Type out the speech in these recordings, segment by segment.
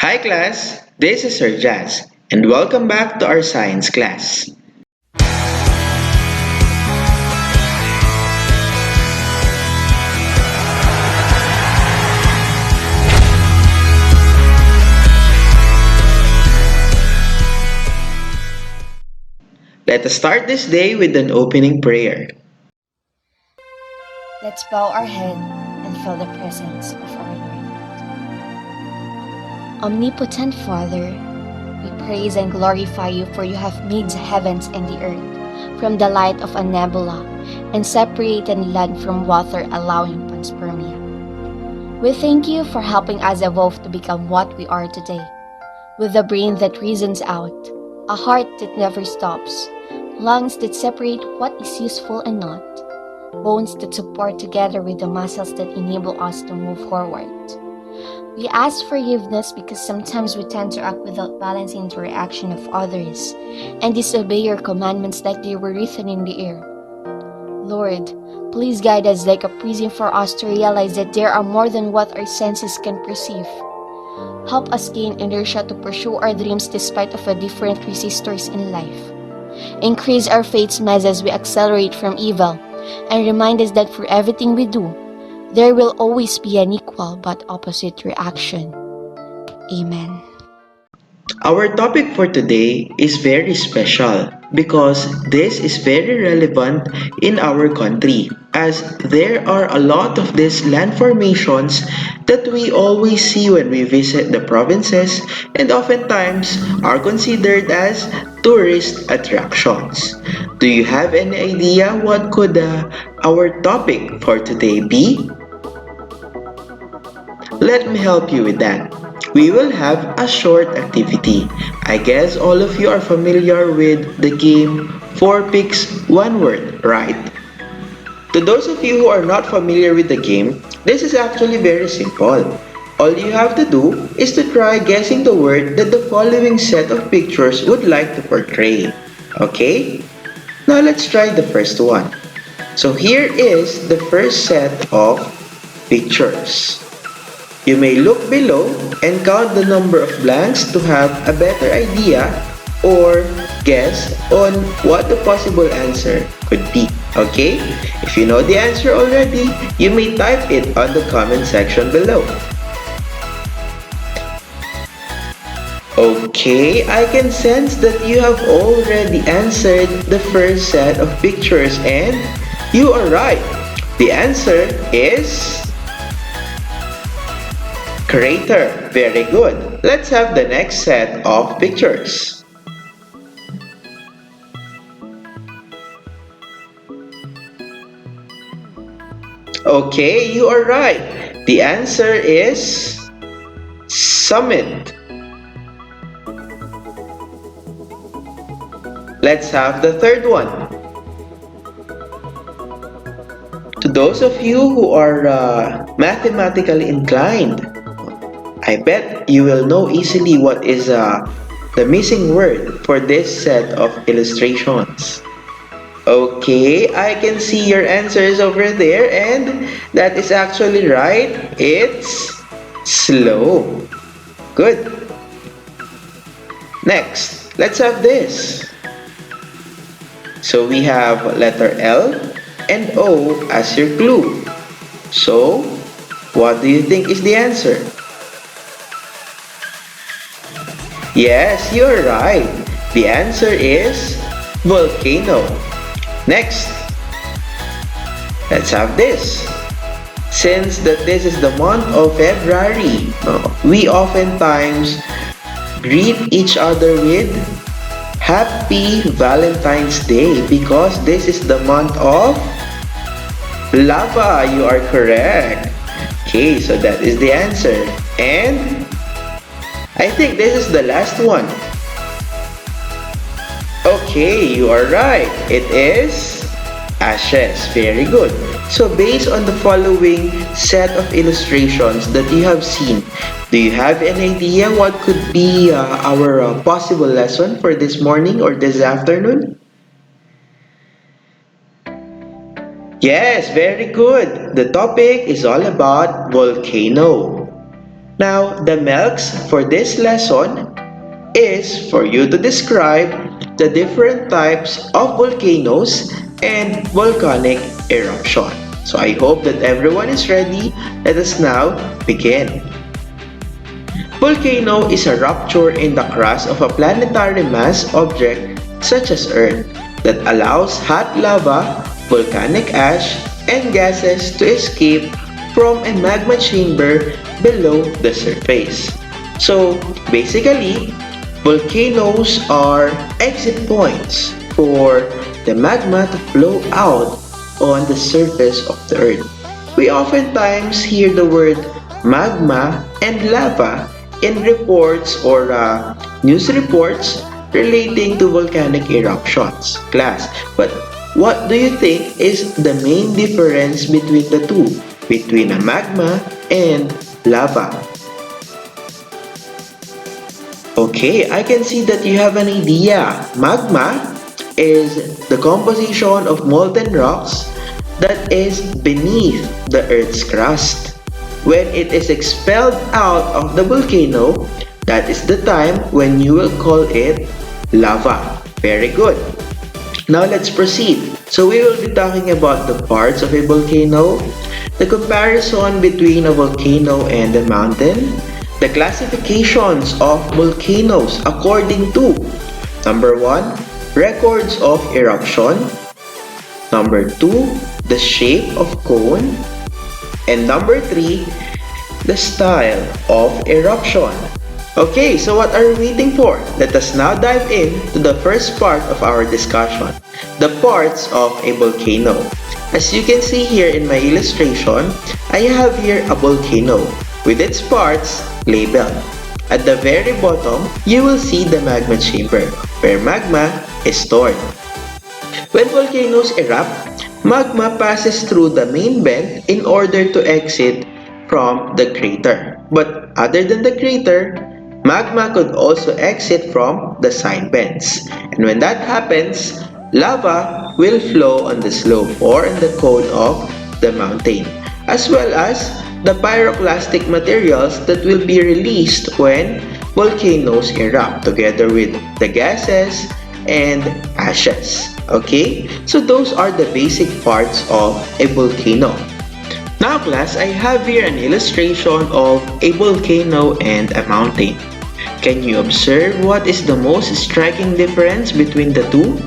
Hi class, this is Sir Jazz and welcome back to our science class. Let us start this day with an opening prayer. Let's bow our head and feel the presence of our Lord. Omnipotent Father, we praise and glorify you for you have made the heavens and the earth from the light of a nebula and separated land from water allowing panspermia. We thank you for helping us evolve to become what we are today, with a brain that reasons out, a heart that never stops, lungs that separate what is useful and not, bones that support together with the muscles that enable us to move forward. We ask forgiveness because sometimes we tend to act without balancing the reaction of others and disobey your commandments like they were written in the air. Lord, please guide us like a prism for us to realize that there are more than what our senses can perceive. Help us gain inertia to pursue our dreams despite of the different resistors in life. Increase our faith's mass as we accelerate from evil, and remind us that for everything we do, there will always be an equal but opposite reaction. Amen. Our topic for today is very special because this is very relevant in our country as there are a lot of these land formations that we always see when we visit the provinces and oftentimes are considered as tourist attractions. Do you have any idea what could our topic for today be? Let me help you with that. We will have a short activity. I guess all of you are familiar with the game 4 picks 1 word, right? To those of you who are not familiar with the game, this is actually very simple. All you have to do is to try guessing the word that the following set of pictures would like to portray. Okay? Now let's try the first one. So here is the first set of pictures. You may look below and count the number of blanks to have a better idea or guess on what the possible answer could be. Okay? If you know the answer already, you may type it on the comment section below. Okay, I can sense that you have already answered the first set of pictures and you are right. The answer is crater. Very good. Let's have the next set of pictures. Okay, you are right. The answer is summit. Let's have the third one. To those of you who are mathematically inclined, I bet you will know easily what is the missing word for this set of illustrations. Okay, I can see your answers over there and that is actually right. It's slow. Good. Next, let's have this. So we have letter L and O as your clue. So, what do you think is the answer? Yes, you're right. The answer is volcano. Next, let's have this. Since that this is the month of February, we oftentimes greet each other with Happy Valentine's Day because this is the month of lava. You are correct. Okay, so that is the answer. And I think this is the last one. Okay, you are right. It is ashes. Very good. So based on the following set of illustrations that you have seen, do you have an idea what could be our possible lesson for this morning or this afternoon? Yes, very good. The topic is all about volcano. Now, the melks for this lesson is for you to describe the different types of volcanoes and volcanic eruption. So I hope that everyone is ready. Let us now begin. Volcano is a rupture in the crust of a planetary mass object such as Earth that allows hot lava, volcanic ash, and gases to escape from a magma chamber below the surface. So basically, volcanoes are exit points for the magma to flow out on the surface of the earth. We oftentimes hear the word magma and lava in reports or news reports relating to volcanic eruptions, class. But what do you think is the main difference between the two, between a magma and lava? Okay, I can see that you have an idea. Magma is the composition of molten rocks that is beneath the Earth's crust. When it is expelled out of the volcano, that is the time when you will call it lava. Very good. Now let's proceed. So we will be talking about the parts of a volcano, the comparison between a volcano and a mountain, the classifications of volcanoes according to number 1, records of eruption, number 2, the shape of cone, and number 3, the style of eruption. Okay, so what are we waiting for? Let us now dive in to the first part of our discussion, the parts of a volcano. As you can see here in my illustration, I have here a volcano with its parts labeled. At the very bottom, you will see the magma chamber, where magma is stored. When volcanoes erupt, magma passes through the main vent in order to exit from the crater. But other than the crater, magma could also exit from the side vents. And when that happens, lava will flow on the slope or on the cone of the mountain, as well as the pyroclastic materials that will be released when volcanoes erupt together with the gases and ashes. Okay, so those are the basic parts of a volcano. Now class, I have here an illustration of a volcano and a mountain. Can you observe what is the most striking difference between the two?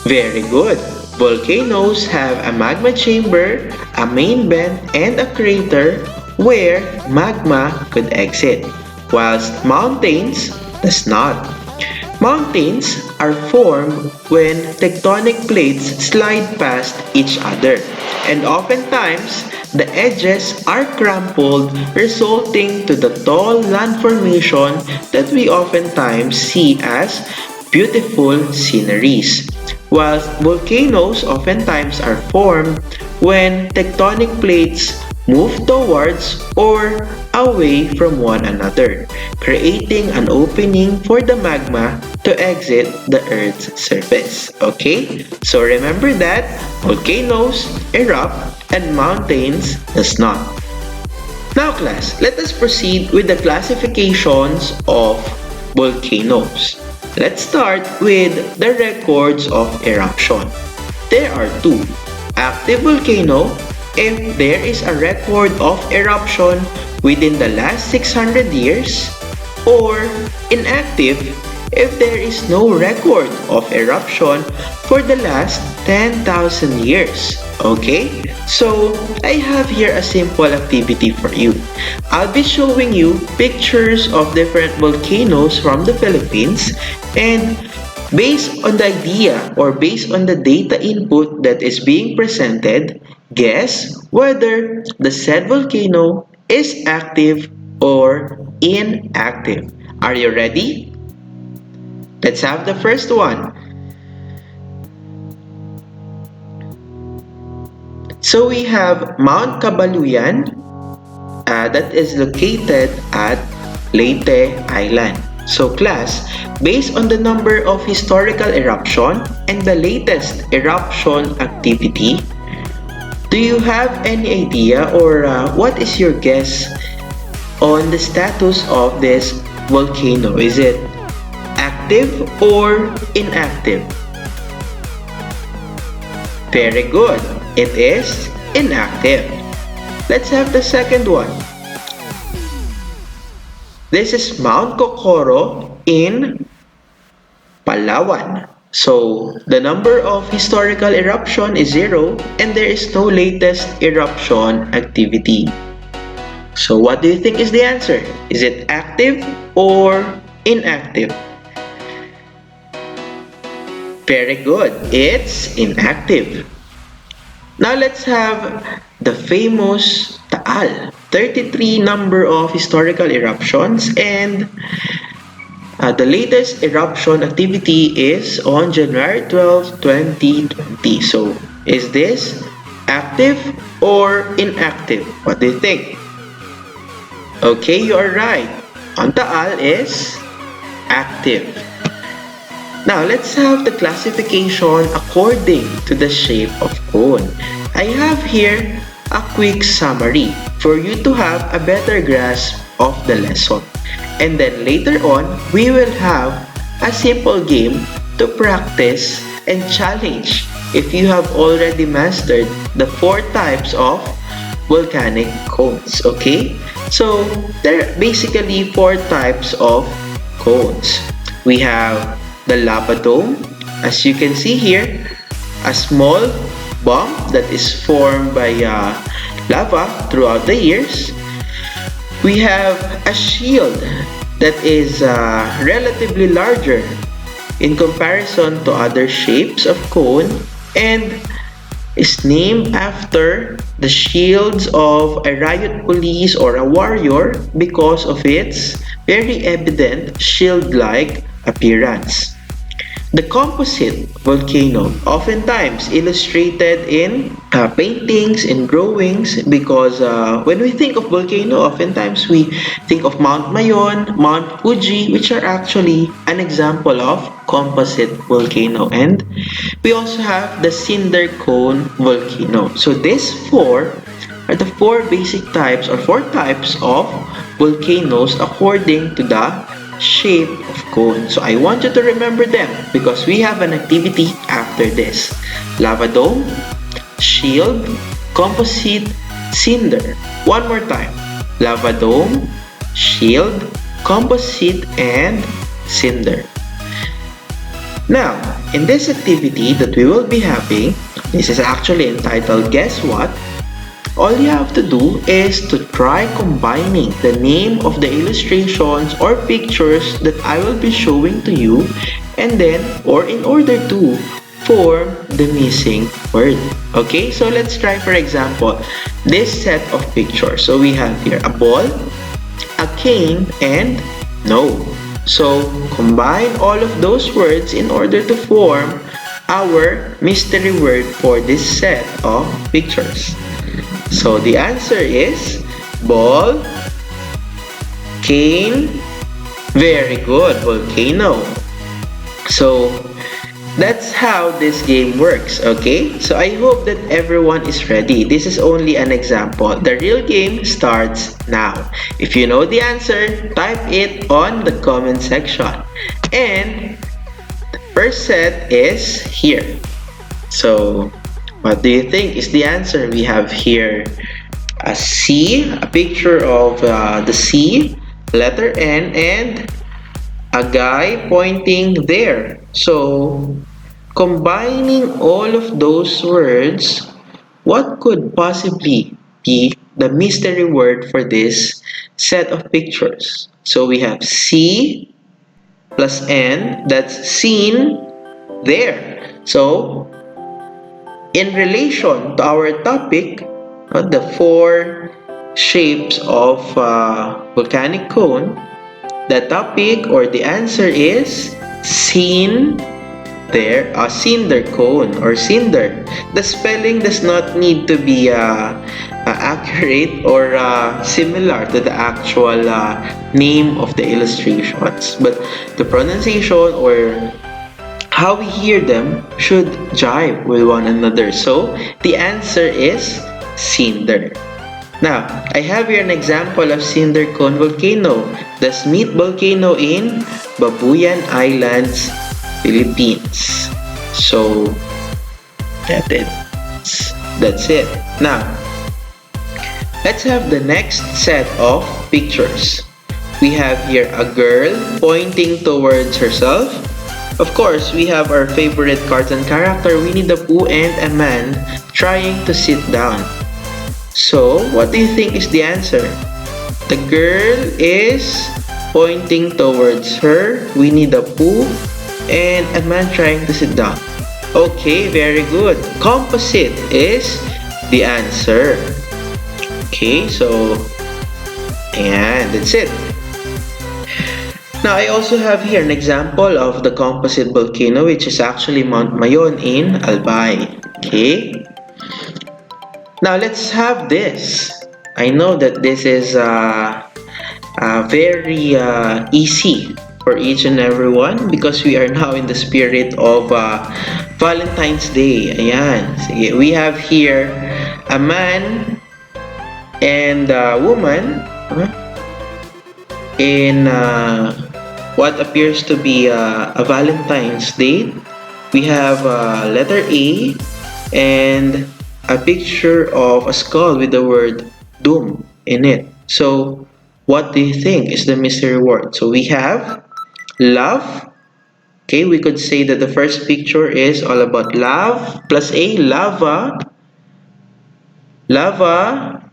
Very good. Volcanoes have a magma chamber, a main vent, and a crater where magma could exit, whilst mountains does not. Mountains are formed when tectonic plates slide past each other, and oftentimes the edges are crumpled, resulting to the tall land formation that we oftentimes see as beautiful sceneries. Whilst volcanoes oftentimes are formed when tectonic plates move towards or away from one another, creating an opening for the magma to exit the Earth's surface. Okay? So remember that volcanoes erupt and mountains does not. Now class, let us proceed with the classifications of volcanoes. Let's start with the records of eruption. There are two. Active volcano, if there is a record of eruption within the last 600 years, or inactive, if there is no record of eruption for the last 10,000 years. Okay? So, I have here a simple activity for you. I'll be showing you pictures of different volcanoes from the Philippines, and based on the idea or based on the data input that is being presented, guess whether the said volcano is active or inactive. Are you ready? Let's have the first one. So we have Mount Kabaluyan that is located at Leyte Island. So class, based on the number of historical eruption and the latest eruption activity, Do you have any idea or what is your guess on the status of this volcano? Is it active or inactive? Very good. It is inactive. Let's have the second one. This is Mount Kokoro in Palawan. So, the number of historical eruption is 0 and there is no latest eruption activity. So, what do you think is the answer? Is it active or inactive? Very good. It's inactive. Now let's have the famous Taal. 33 number of historical eruptions and the latest eruption activity is on January 12, 2020. So, is this active or inactive? What do you think? Okay, you are right. On Taal is active. Now, let's have the classification according to the shape of cone. I have here a quick summary for you to have a better grasp of the lesson. And then later on, we will have a simple game to practice and challenge if you have already mastered the 4 types of volcanic cones, okay? So, there are basically 4 types of cones. We have the lava dome, as you can see here, a small bomb that is formed by lava throughout the years. We have a shield that is relatively larger in comparison to other shapes of cone and is named after the shields of a riot police or a warrior because of its very evident shield-like appearance. The composite volcano, oftentimes illustrated in paintings and drawings because when we think of volcano, oftentimes we think of Mount Mayon, Mount Fuji, which are actually an example of composite volcano. And we also have the cinder cone volcano. So these 4 are the 4 basic types or 4 types of volcanoes according to the shape of cone. So I want you to remember them because we have an activity after this. Lava dome, shield, composite, cinder. One more time. Lava dome, shield, composite, and cinder. Now, in this activity that we will be having, this is actually entitled Guess What? All you have to do is to try combining the name of the illustrations or pictures that I will be showing to you and then or in order to form the missing word. Okay, so let's try for example this set of pictures. So we have here a ball, a cane, and no. So combine all of those words in order to form our mystery word for this set of pictures. So the answer is ball, cane, very good, volcano. So that's how this game works, okay? So I hope that everyone is ready. This is only an example. The real game starts now. If you know the answer, type it on the comment section. And the first set is here. So what do you think is the answer? We have here a C, a picture of the C, letter N, and a guy pointing there. So, combining all of those words, what could possibly be the mystery word for this set of pictures? So, we have C plus N, that's seen there. So, in relation to our topic, the 4 shapes of volcanic cone, the topic or the answer is seen there, cinder cone or cinder. The spelling does not need to be accurate or similar to the actual name of the illustrations, but the pronunciation or how we hear them should jive with one another. So the answer is cinder. Now, I have here an example of cinder cone volcano, the Smith volcano in Babuyan Islands, Philippines. So that's it. Now, let's have the next set of pictures. We have here a girl pointing towards herself. Of course, we have our favorite cartoon character, Winnie the Pooh, and a man trying to sit down. So, what do you think is the answer? The girl is pointing towards her, Winnie the Pooh, and a man trying to sit down. Okay, very good. Composite is the answer. Okay, so, and that's it. Now, I also have here an example of the composite volcano, which is actually Mount Mayon in Albay. Okay. Now, let's have this. I know that this is very easy for each and everyone because we are now in the spirit of Valentine's Day. Ayan. Sige, we have here a man and a woman in what appears to be a Valentine's date. We have letter A and a picture of a skull with the word doom in it. So, what do you think is the mystery word? So, we have love. Okay, we could say that the first picture is all about love plus A, lava. Lava.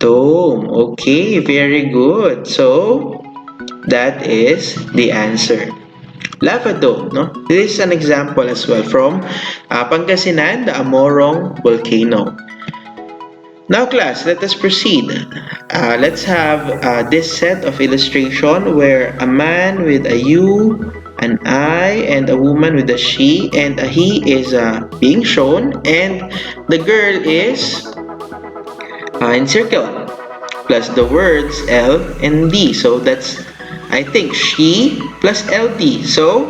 Dome. Okay, very good. So, that is the answer. Lava dome, no? This is an example as well from Pangasinan, the Amorong volcano. Now, class, let us proceed. Let's have this set of illustration where a man with a you, an I, and a woman with a she, and a he is being shown, and the girl is encircled, plus the words L and D. So that's, I think, she plus LD. So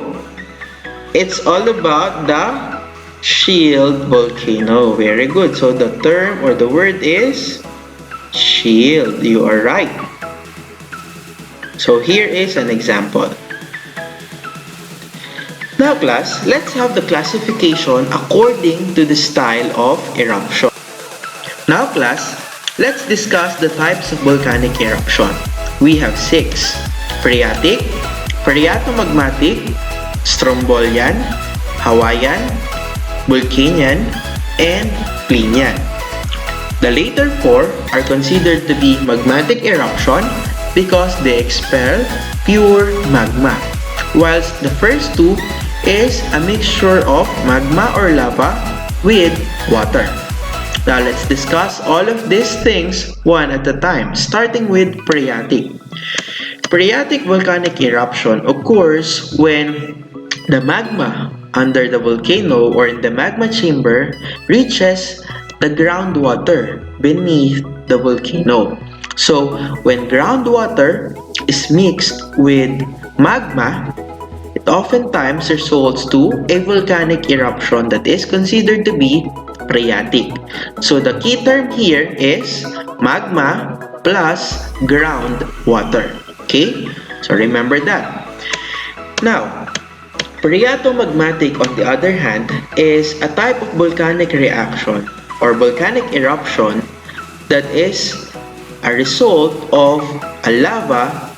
it's all about the shield volcano. Very good. So the term or the word is shield. You are right. So here is an example. Now, class, let's have the classification according to the style of eruption. Now, class, let's discuss the types of volcanic eruption. We have 6. Phreatic, phreatomagmatic, strombolian, Hawaiian, Vulcanian, and Plinian. The later 4 are considered to be magmatic eruption because they expel pure magma, whilst the first 2 is a mixture of magma or lava with water. Now let's discuss all of these things one at a time, starting with phreatic. Phreatic volcanic eruption occurs when the magma under the volcano or in the magma chamber reaches the groundwater beneath the volcano. So, when groundwater is mixed with magma, it oftentimes results to a volcanic eruption that is considered to be phreatic. So, the key term here is magma plus groundwater. Okay? So, remember that. Now, phreatomagmatic, on the other hand, is a type of volcanic reaction or volcanic eruption that is a result of a lava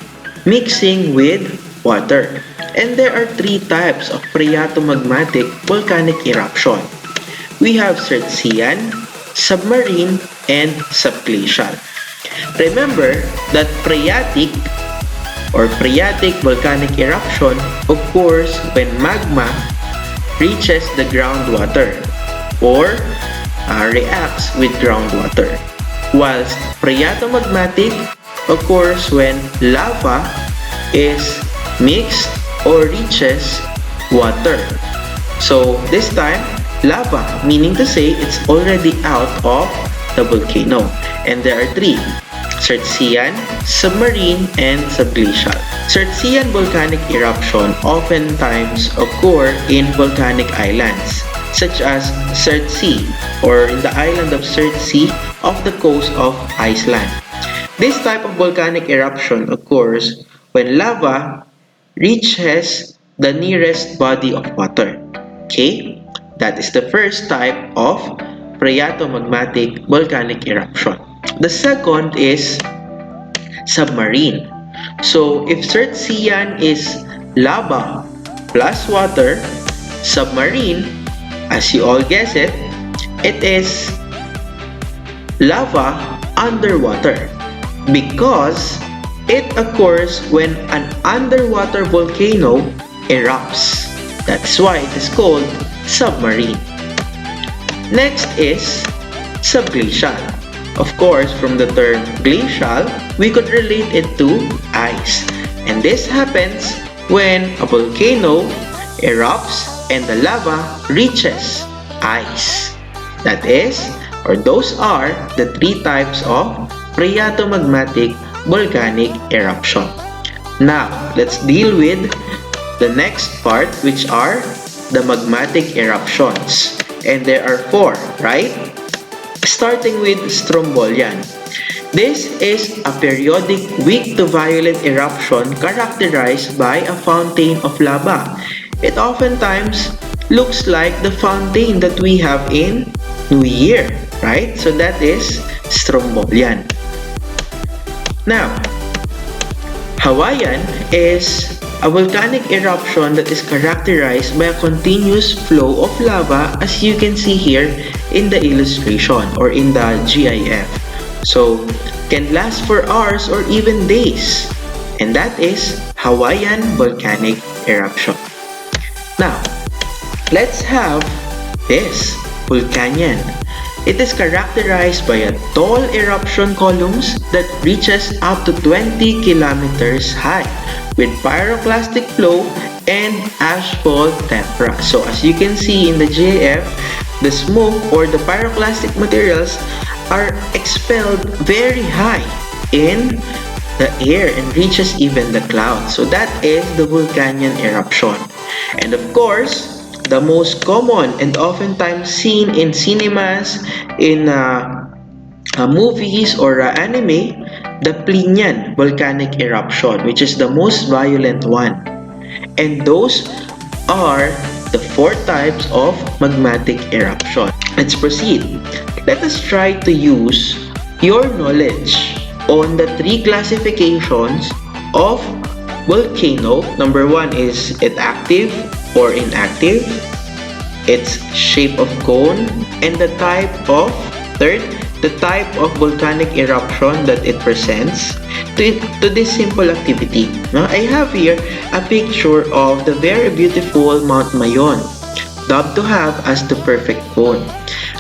mixing with water. And there are 3 types of phreatomagmatic volcanic eruption. We have Circean, submarine, and subglacial. Remember that phreatic or phreatic volcanic eruption occurs when magma reaches the groundwater or reacts with groundwater, whilst phreatomagmatic occurs when lava is mixed or reaches water. So this time, lava, meaning to say it's already out of the volcano. And there are 3. Circean, submarine, and subglacial. Surtsian volcanic eruption oftentimes occur in volcanic islands, such as Surtsey or in the island of Surtsey off the coast of Iceland. This type of volcanic eruption occurs when lava reaches the nearest body of water. Okay? That is the first type of phreatomagmatic volcanic eruption. The second is submarine. So if Surtsian is lava plus water, submarine, as you all guess it, it is lava underwater because it occurs when an underwater volcano erupts. That's why it is called submarine. Next is subglacial. Of course, from the term glacial, we could relate it to ice. And this happens when a volcano erupts and the lava reaches ice. That is, or those are the three types of phreatomagmatic volcanic eruption. Now, let's deal with the next part, which are the magmatic eruptions. And there are four, right? Starting with strombolian. This is a periodic weak to violent eruption characterized by a fountain of lava. It oftentimes looks like the fountain that we have in New Year, right? So that is strombolian. Now, Hawaiian is a volcanic eruption that is characterized by a continuous flow of lava, as you can see here in the illustration or in the GIF. So, can last for hours or even days. And that is Hawaiian volcanic eruption. Now, let's have this Vulcanian. It is characterized by a tall eruption columns that reaches up to 20 kilometers high with pyroclastic flow and ashfall tephra. So as you can see in the GIF, the smoke or the pyroclastic materials are expelled very high in the air and reaches even the clouds. So that is the Vulcanian eruption. And of course, the most common and oftentimes seen in cinemas, in movies or anime, the Plinian volcanic eruption, which is the most violent one. And those are the four types of magmatic eruption. Let's proceed. Let us try to use your knowledge on the three classifications of volcano. Number one is it active or inactive, its shape of cone, and the type of the type of volcanic eruption that it presents to this simple activity. Now, I have here a picture of the very beautiful Mount Mayon, dubbed to have as the perfect cone.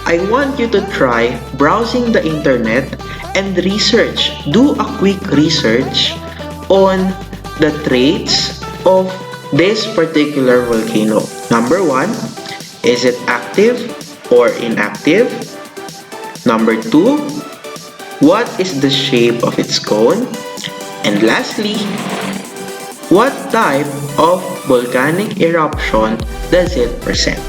I want you to try browsing the internet and research. Do a quick research on the traits of this particular volcano. Number one, is it active or inactive? Number two, what is the shape of its cone? And lastly, what type of volcanic eruption does it present?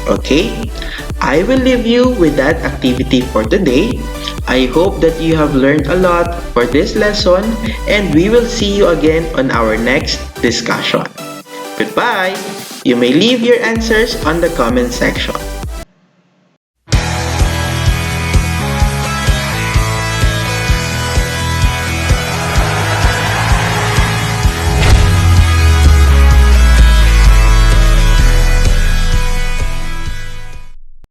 Okay, I will leave you with that activity for today. I hope that you have learned a lot for this lesson, and we will see you again on our next discussion. Goodbye! You may leave your answers on the comment section.